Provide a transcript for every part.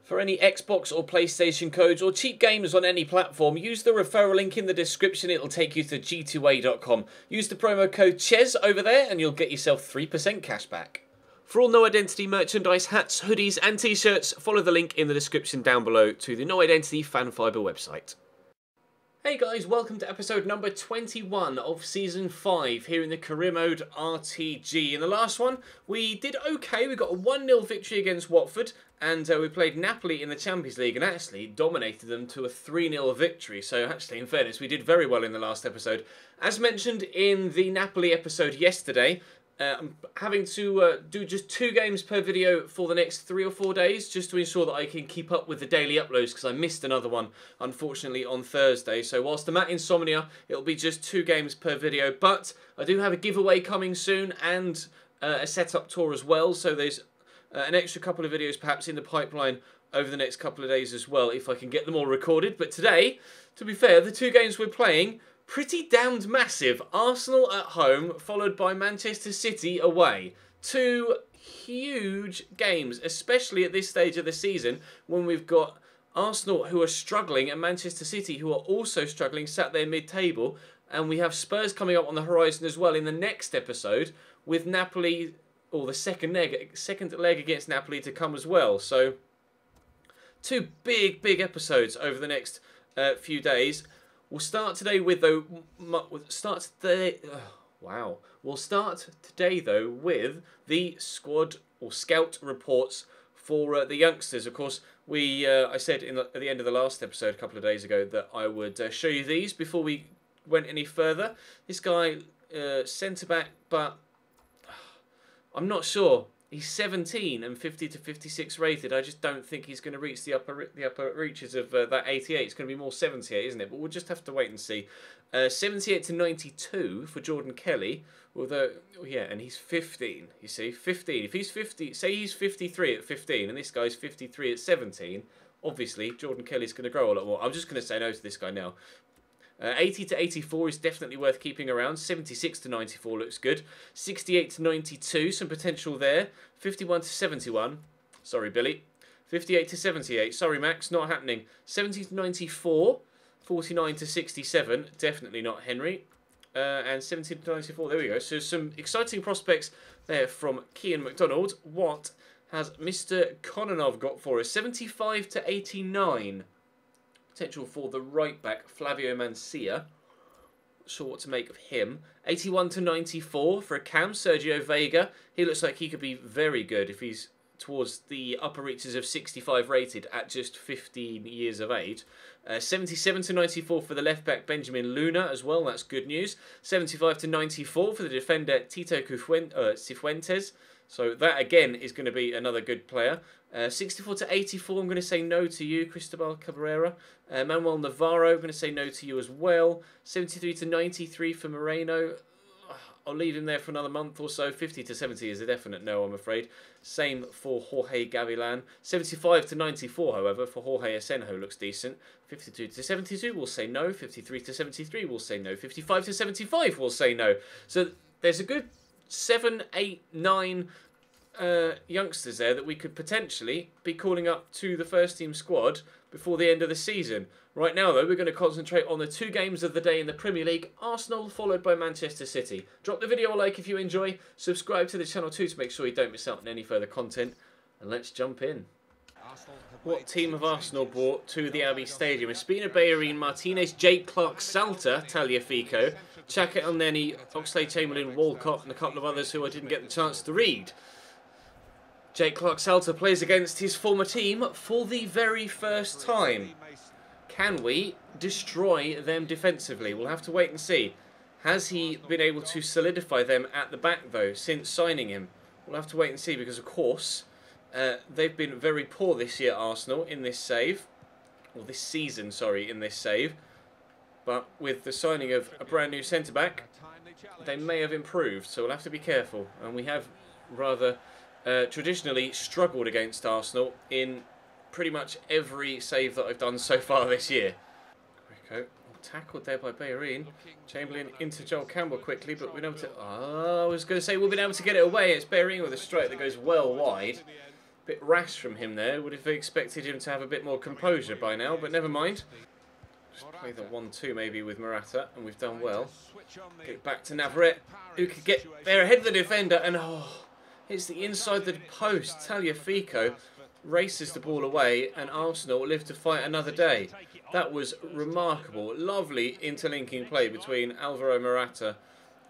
For any Xbox or PlayStation codes or cheap games on any platform, use the referral link in the description. It'll take you to g2a.com. Use the promo code CHES over there and you'll get yourself 3% cash back. For all No Identity merchandise, hats, hoodies and t-shirts, follow the link in the description down below to the No Identity Fanfiber website. Hey guys, welcome to episode number 21 of Season 5 here in the Career Mode RTG. In the last one, we did okay. We got a 1-0 victory against Watford and we played Napoli in the Champions League and actually dominated them to a 3-0 victory. So actually, in fairness, we did very well in the last episode. As mentioned in the Napoli episode yesterday, I'm having to do just 2 games per video for the next 3 or 4 days just to ensure that I can keep up with the daily uploads because I missed another one, unfortunately, on Thursday. So whilst I'm at Insomnia, it'll be just 2 games per video. But I do have a giveaway coming soon and a setup tour as well. So there's an extra couple of videos perhaps in the pipeline over the next couple of days as well if I can get them all recorded. But today, to be fair, the 2 games we're playing, pretty damned massive. Arsenal at home, followed by Manchester City away. 2 huge games, especially at this stage of the season when we've got Arsenal who are struggling and Manchester City who are also struggling, sat there mid-table. And we have Spurs coming up on the horizon as well in the next episode with Napoli, or the second leg against Napoli to come as well. So 2 big episodes over the next few days. We'll start today with We'll start today though with the squad or scout reports for the youngsters. Of course, I said at the end of the last episode a couple of days ago that I would show you these before we went any further. This guy, centre back, but I'm not sure. He's 17 and 50 to 56 rated. I just don't think he's going to reach the upper reaches of that 88. It's going to be more 78, isn't it? But we'll just have to wait and see. 78 to 92 for Jordan Kelly. Although, yeah, and he's 15. You see, 15. If he's 50, say he's 53 at 15, and this guy's 53 at 17. Obviously, Jordan Kelly's going to grow a lot more. I'm just going to say no to this guy now. 80 to 84 is definitely worth keeping around. 76 to 94 looks good. 68 to 92, some potential there. 51 to 71. Sorry, Billy. 58 to 78. Sorry, Max, not happening. 70 to 94. 49 to 67. Definitely not Henry. And 70 to 94. There we go. So some exciting prospects there from Kian McDonald. What has Mr. Kononov got for us? 75 to 89. Potential for the right back, Flavio Mancia. Not sure what to make of him. 81 to 94 for a cam, Sergio Vega. He looks like he could be very good if he's towards the upper reaches of 65 rated at just 15 years of age. 77 to 94 for the left back, Benjamin Luna as well. That's good news. 75 to 94 for the defender, Tito Cifuentes. So that again is going to be another good player. 64 to 84, I'm going to say no to you, Cristobal Cabrera. Manuel Navarro, I'm going to say no to you as well. 73 to 93 for Moreno. I'll leave him there for another month or so. 50 to 70 is a definite no, I'm afraid. Same for Jorge Gavilan. 75 to 94, however, for Jorge Asenjo looks decent. 52 to 72, we'll say no. 53 to 73, we'll say no. 55 to 75, we'll say no. So there's a good 7, 8, 9 youngsters there that we could potentially be calling up to the first team squad before the end of the season. Right now, though, we're going to concentrate on the 2 games of the day in the Premier League. Arsenal followed by Manchester City. Drop the video a like if you enjoy. Subscribe to the channel too to make sure you don't miss out on any further content. And let's jump in. What team have Arsenal brought to the Abbey Stadium? Espina Bellerin, Martinez, Jake Clark, Salter, Tagliafico, Xhaka Elneny, Oxlade-Chamberlain, Walcott and a couple of others who I didn't get the chance to read. Jake Clark-Salter plays against his former team for the very first time. Can we destroy them defensively? We'll have to wait and see. Has he been able to solidify them at the back, though, since signing him? We'll have to wait and see because, of course, they've been very poor this year, Arsenal, in this save. Or this season, sorry, in this save. But with the signing of a brand new centre-back, they may have improved, so we'll have to be careful. And we have rather traditionally struggled against Arsenal in pretty much every save that I've done so far this year. Rico, tackled there by Bellerin. Chamberlain into Joel Campbell quickly, but we're able to... I was going to say we've been able to get it away. It's Bellerin with a strike that goes well wide. Bit rash from him there. Would have expected him to have a bit more composure by now, but never mind. Just play the 1-2 maybe with Morata, and we've done well. Get it back to Navarrete, who could get there ahead of the defender, and hits the inside the post. Tagliafico races the ball away, and Arsenal live to fight another day. That was remarkable. Lovely interlinking play between Alvaro Morata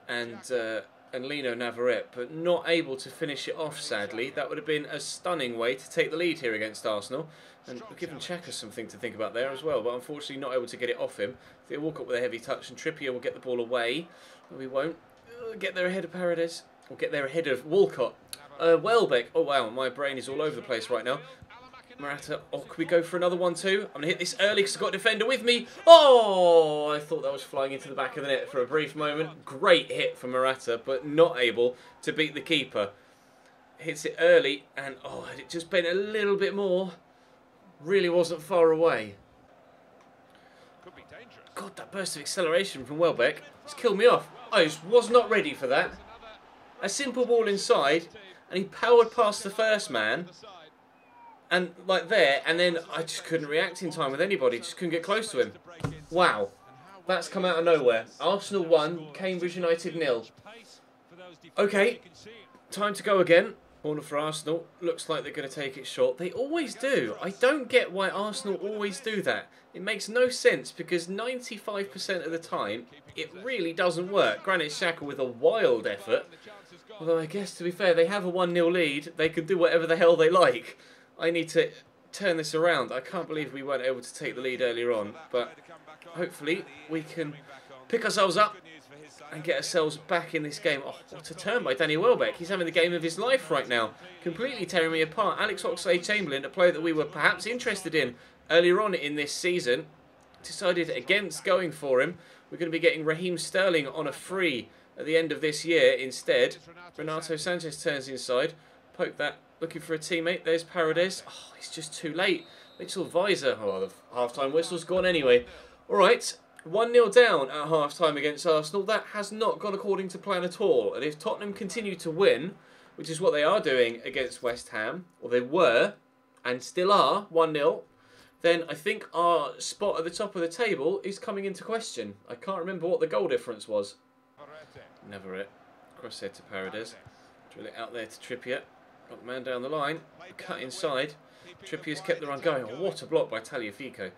and Lino Navarrete, but not able to finish it off, sadly. That would have been a stunning way to take the lead here against Arsenal. And we've given Xhaka something to think about there as well, but unfortunately not able to get it off him. They'll walk up with a heavy touch, and Trippier will get the ball away. No, we won't. Get there ahead of Paredes. We'll get there ahead of Walcott. Welbeck. Oh, wow, my brain is all over the place right now. Morata. Oh, can we go for another 1-2? I'm going to hit this early because I've got a defender with me. Oh, I thought that was flying into the back of the net for a brief moment. Great hit from Morata, but not able to beat the keeper. Hits it early, and had it just been a little bit more, really wasn't far away. God, that burst of acceleration from Welbeck just killed me off. I just was not ready for that. A simple ball inside, and he powered past the first man. And like there, and then I just couldn't react in time with anybody. Just couldn't get close to him. Wow. That's come out of nowhere. Arsenal 1, Cambridge United 0. Okay, time to go again. Corner for Arsenal. Looks like they're going to take it short. They always do. I don't get why Arsenal always do that. It makes no sense because 95% of the time, it really doesn't work. Granit Xhaka with a wild effort. Although I guess, to be fair, they have a 1-0 lead. They can do whatever the hell they like. I need to turn this around. I can't believe we weren't able to take the lead earlier on. But hopefully we can pick ourselves up and get ourselves back in this game. Oh, what a turn by Danny Welbeck. He's having the game of his life right now. Completely tearing me apart. Alex Oxlade-Chamberlain, a player that we were perhaps interested in earlier on in this season, decided against going for him. We're going to be getting Raheem Sterling on a free at the end of this year instead. Renato Sanchez turns inside. Poke that. Looking for a teammate. There's Paredes. Oh, he's just too late. Mitchell Weiser. Oh, the half-time whistle's gone anyway. All right, 1-0 down at half-time against Arsenal. That has not gone according to plan at all. And if Tottenham continue to win, which is what they are doing against West Ham, or they were, and still are, 1-0, then I think our spot at the top of the table is coming into question. I can't remember what the goal difference was. Navarrete. Crosshead to Paredes. Drill it out there to Trippier. Got the man down the line, cut inside. Trippier's kept the run going. Oh, what a block by Tagliafico.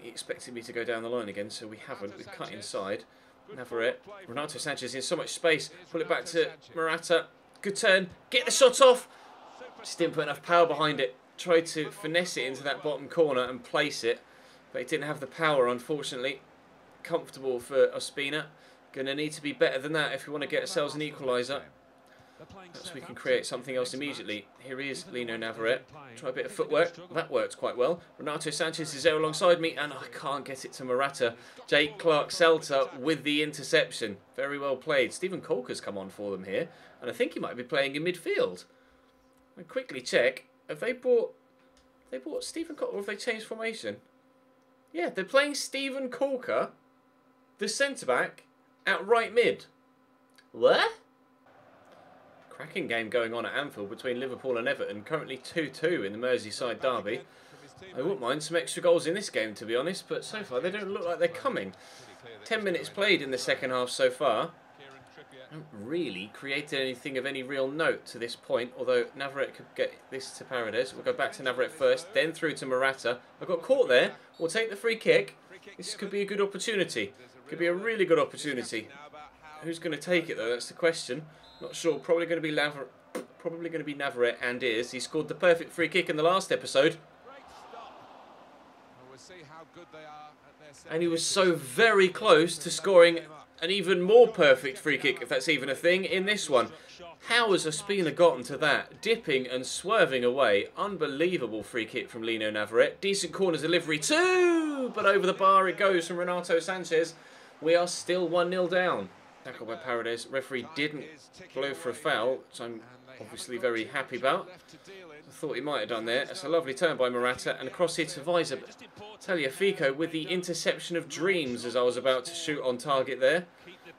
He expected me to go down the line again, so we haven't. We've cut inside. Navarrete. Renato Sanchez in so much space. Pull it back to Morata. Good turn. Get the shot off. Just didn't put enough power behind it. Tried to finesse it into that bottom corner and place it, but it didn't have the power, unfortunately. Comfortable for Ospina. Going to need to be better than that if we want to get ourselves an equaliser. Perhaps we can create something else immediately. Here is Lino Navarrete. Try a bit of footwork. That worked quite well. Renato Sanchez is there alongside me, and I can't get it to Morata. Jake Clark-Celta with the interception. Very well played. Stephen Colker's come on for them here, and I think he might be playing in midfield. I quickly check. Have they bought Stephen Colker, or have they changed formation? Yeah, they're playing Stephen Colker, the centre-back, at right mid. What? Cracking game going on at Anfield between Liverpool and Everton. Currently 2-2 in the Merseyside derby. I wouldn't mind some extra goals in this game, to be honest, but so far they don't look like they're coming. 10 minutes played in the second half so far. Haven't really created anything of any real note to this point, although Navarrete could get this to Paredes. We'll go back to Navarrete first, then through to Morata. I got caught there. We'll take the free kick. This could be a good opportunity. Could be a really good opportunity. Who's going to take it, though? That's the question. Not sure. Probably going to be Navarrete, and is. He scored the perfect free kick in the last episode. And he was so very close to scoring an even more perfect free kick, if that's even a thing, in this one. How has Ospina gotten to that? Dipping and swerving away. Unbelievable free kick from Lino Navarrete. Decent corner delivery too, but over the bar it goes from Renato Sanchez. We are still 1-0 down. Tackle by Paredes. Referee didn't blow for a foul, which I'm obviously very happy about. I thought he might have done there. It's a lovely turn by Morata, and across here to Weiser. Tagliafico with the interception of dreams as I was about to shoot on target there.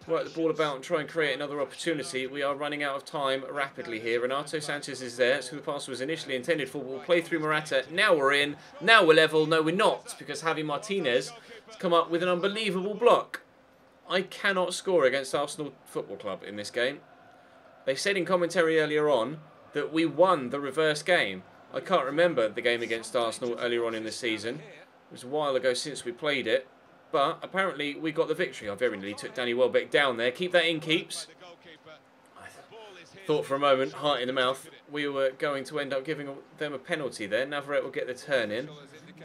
work the ball about and try and create another opportunity. We are running out of time rapidly here. Renato Sanchez is there. That's who the pass was initially intended for. We'll play through Morata. Now we're in. Now we're level. No, we're not, because Javi Martinez has come up with an unbelievable block. I cannot score against Arsenal Football Club in this game. They said in commentary earlier on that we won the reverse game. I can't remember the game against Arsenal earlier on in the season. It was a while ago since we played it. But apparently we got the victory. I very nearly took Danny Welbeck down there. Keep that in, Keeps. I thought for a moment, heart in the mouth, we were going to end up giving them a penalty there. Navarrete will get the turn in.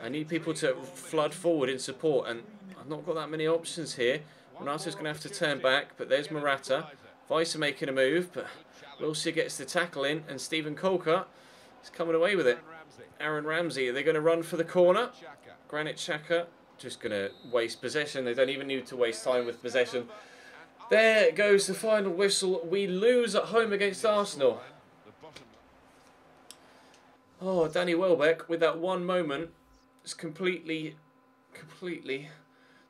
I need people to flood forward in support, and I've not got that many options here. Renato's going to have to turn back, but there's Morata. Weiss making a move, but Wilshere gets the tackle in, and Stephen Colcott is coming away with it. Aaron Ramsey, are they going to run for the corner? Granit Xhaka just going to waste possession. They don't even need to waste time with possession. There goes the final whistle. We lose at home against Arsenal. Oh, Danny Welbeck, with that one moment, has completely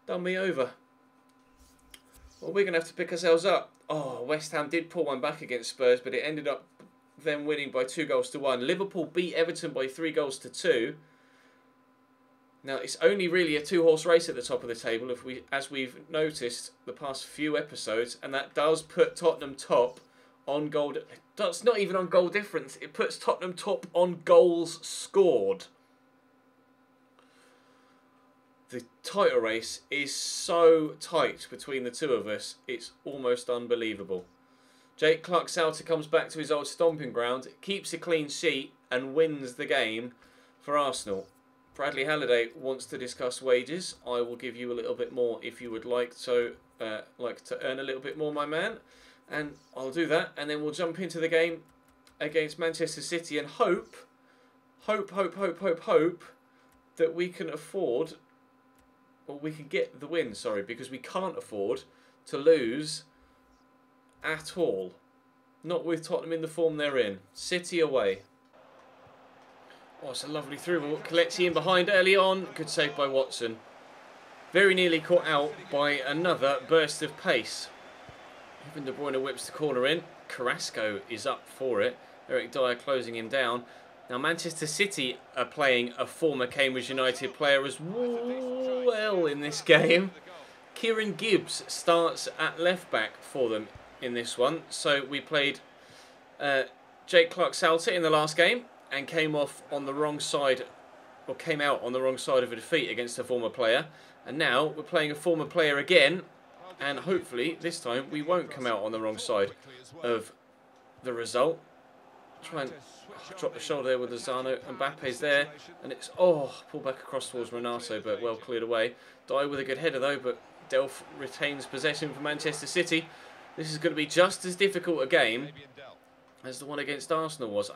done me over. Well, we're going to have to pick ourselves up. Oh, West Ham did pull one back against Spurs, but it ended up them winning by 2-1. Liverpool beat Everton by 3-2. Now, it's only really a two-horse race at the top of the table, as we've noticed the past few episodes, and that does put Tottenham top on goal. That's not even on goal difference. It puts Tottenham top on goals scored. The title race is so tight between the two of us, it's almost unbelievable. Jake Clark-Salter comes back to his old stomping ground, keeps a clean sheet, and wins the game for Arsenal. Bradley Halliday wants to discuss wages. I will give you a little bit more if you would like to earn a little bit more, my man. And I'll do that. And then we'll jump into the game against Manchester City and hope that we can afford, or we can get the win, sorry, because we can't afford to lose at all. Not with Tottenham in the form they're in. City away. Oh, it's a lovely through ball. Kelechi in behind early on. Good save by Watson. Very nearly caught out by another burst of pace. Even De Bruyne whips the corner in. Carrasco is up for it. Eric Dyer closing him down. Now Manchester City are playing a former Cambridge United player as well in this game. Kieran Gibbs starts at left back for them in this one. So we played Jake Clark-Salter in the last game, and came off on the wrong side, or came out on the wrong side of a defeat against a former player. And now we're playing a former player again, and hopefully this time we won't come out on the wrong side of the result. Try and drop the shoulder there with Lozano. Mbappe's there, and it's, pull back across towards Renato, but well cleared away. Dyer with a good header though, but Delph retains possession for Manchester City. This is going to be just as difficult a game as the one against Arsenal was.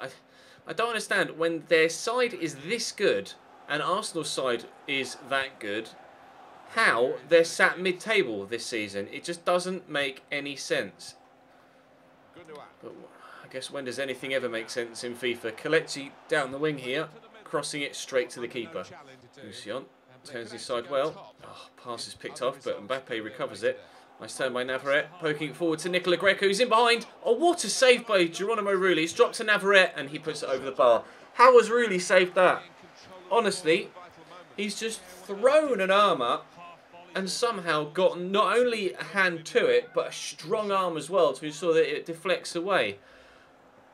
I don't understand, when their side is this good and Arsenal's side is that good, how they're sat mid-table this season. It just doesn't make any sense. But I guess when does anything ever make sense in FIFA? Kelechi down the wing here, crossing it straight to the keeper. Lucien turns his side well. Oh, pass is picked off, but Mbappe recovers it. Nice turn by Navarrete, poking it forward to Nicola Greco, who's in behind. Oh, what a save by Geronimo Rulli. It's dropped to Navarrete, and he puts it over the bar. How has Rulli saved that? Honestly, he's just thrown an arm up and somehow got not only a hand to it, but a strong arm as well to ensure that it deflects away.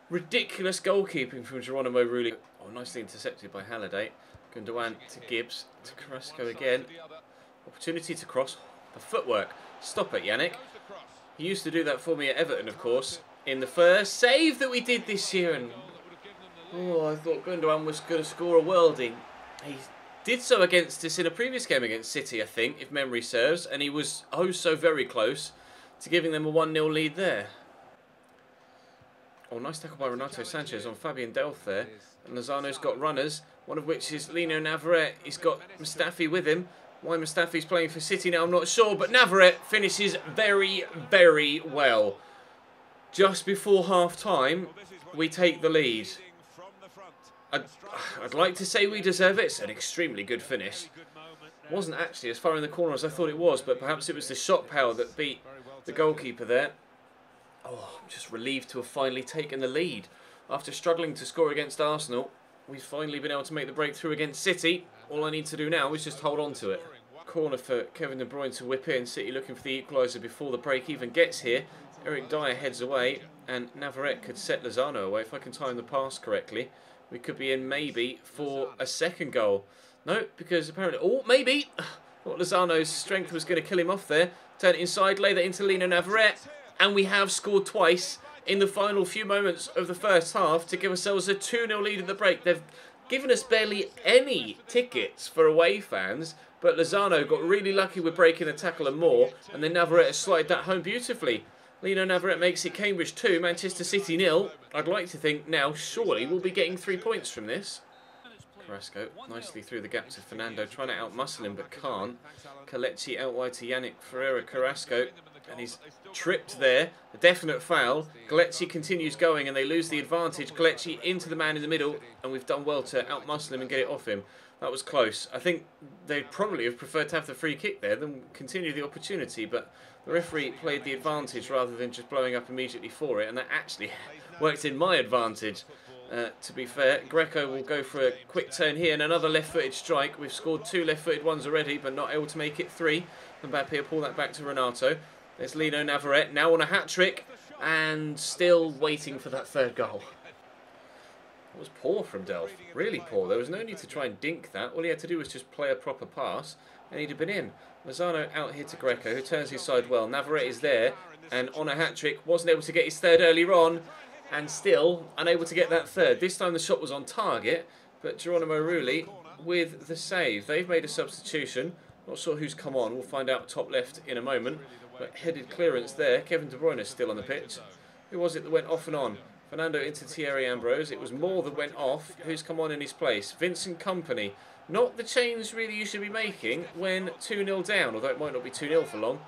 Ridiculous goalkeeping from Geronimo Rulli. Oh, nicely intercepted by Halliday. Gundogan to Gibbs, to Carrasco again. Opportunity to cross. The footwork. Stop it, Yannick. He used to do that for me at Everton, of course, in the first save that we did this year. And I thought Gundogan was going to score a worldie. He did so against us in a previous game against City, I think, if memory serves, and he was so very close to giving them a 1-0 lead there. Oh, nice tackle by Renato Sanchez on Fabian Delph there. And Lozano's got runners, one of which is Lino Navarrete. He's got Mustafi with him. Why Mustafi's playing for City now, I'm not sure, but Navarrete finishes very, very well. Just before half-time, we take the lead. I'd like to say we deserve it. It's an extremely good finish. It wasn't actually as far in the corner as I thought it was, but perhaps it was the shot power that beat the goalkeeper there. Oh, I'm just relieved to have finally taken the lead. After struggling to score against Arsenal, we've finally been able to make the breakthrough against City. All I need to do now is just hold on to it. Corner for Kevin De Bruyne to whip in. City looking for the equaliser before the break even gets here. Eric Dyer heads away, and Navarrete could set Lozano away. If I can time the pass correctly, we could be in maybe for a second goal. No, because apparently... Oh, maybe! Thought Lozano's strength was going to kill him off there. Turn it inside, lay that into Lino Navarrete. And we have scored twice in the final few moments of the first half to give ourselves a 2-0 lead at the break. They've given us barely any tickets for away fans, but Lozano got really lucky with breaking the tackle and more, and then Navarrete has slotted that home beautifully. Lino Navarrete makes it Cambridge 2, Manchester City 0. I'd like to think now, surely, we'll be getting 3 points from this. Carrasco nicely through the gap to Fernando, trying to outmuscle him but can't. Kelechi out wide to Yannick Ferreira Carrasco, and he's tripped there. A definite foul. Kelechi continues going and they lose the advantage. Kelechi into the man in the middle, and we've done well to outmuscle him and get it off him. That was close. I think they'd probably have preferred to have the free kick there than continue the opportunity, but the referee played the advantage rather than just blowing up immediately for it, and that actually worked in my advantage. To be fair, Greco will go for a quick turn here and another left-footed strike. We've scored 2 left-footed ones already, but not able to make it 3. Mbappe will pull that back to Renato. There's Lino Navarrete, now on a hat-trick, and still waiting for that 3rd goal. It was poor from Delph, really poor. There was no need to try and dink that. All he had to do was just play a proper pass, and he'd have been in. Lozano out here to Greco, who turns his side well. Navarrete is there, and on a hat-trick, wasn't able to get his 3rd earlier on, and still unable to get that 3rd. This time the shot was on target, but Geronimo Rulli with the save. They've made a substitution. Not sure who's come on. We'll find out top left in a moment. But headed clearance there. Kevin De Bruyne is still on the pitch. Who was it that went off and on? Fernando into Thierry Ambrose. It was Moore that went off. Who's come on in his place? Vincent Kompany. Not the change really you should be making when 2-0 down, although it might not be 2-0 for long.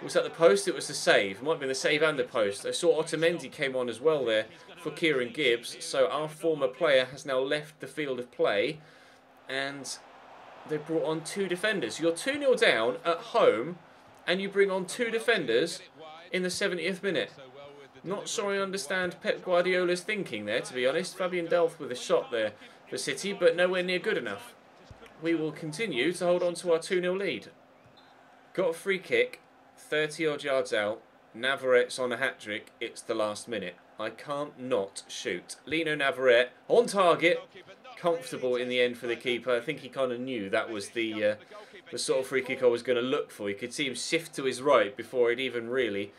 Was that the post? It was the save. It might have been the save and the post. I saw Otamendi came on as well there for Kieran Gibbs. So our former player has now left the field of play. And they've brought on 2 defenders. You're 2-0 down at home and you bring on 2 defenders in the 70th minute. Not sure I understand Pep Guardiola's thinking there, to be honest. Fabian Delph with a shot there for City, but nowhere near good enough. We will continue to hold on to our 2-0 lead. Got a free kick. 30-odd yards out, Navarrete's on a hat-trick, it's the last minute. I can't not shoot. Lino Navarrete, on target, comfortable in the end for the keeper. I think he kind of knew that was the sort of free kick I was going to look for. You could see him shift to his right before he'd even really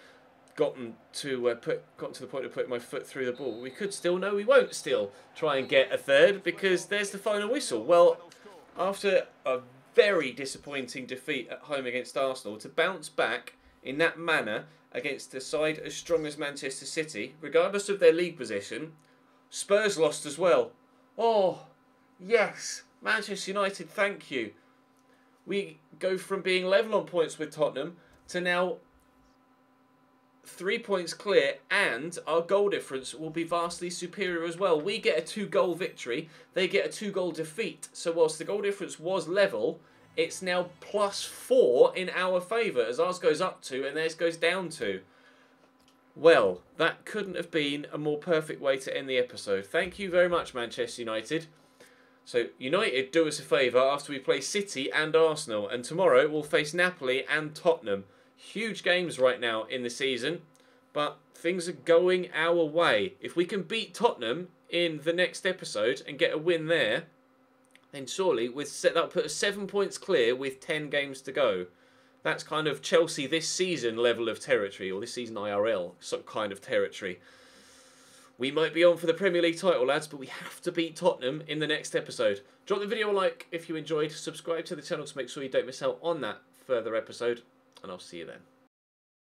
gotten to the point of putting my foot through the ball. We could still, no we won't still, try and get a 3rd because there's the final whistle. Well, after a very disappointing defeat at home against Arsenal, to bounce back in that manner against a side as strong as Manchester City, regardless of their league position. Spurs lost as well. Oh, yes, Manchester United, thank you. We go from being level on points with Tottenham to now 3 points clear, and our goal difference will be vastly superior as well. We get a 2-goal victory, they get a 2-goal defeat. So whilst the goal difference was level, it's now +4 in our favour as ours goes up 2 and theirs goes down 2. Well, that couldn't have been a more perfect way to end the episode. Thank you very much, Manchester United. So, United, do us a favour after we play City and Arsenal, and tomorrow we'll face Napoli and Tottenham. Huge games right now in the season, but things are going our way. If we can beat Tottenham in the next episode and get a win there, then surely that'll put us 7 points clear with 10 games to go. That's kind of Chelsea this season level of territory, or this season IRL some kind of territory. We might be on for the Premier League title, lads, but we have to beat Tottenham in the next episode. Drop the video a like if you enjoyed. Subscribe to the channel to make sure you don't miss out on that further episode. And I'll see you then.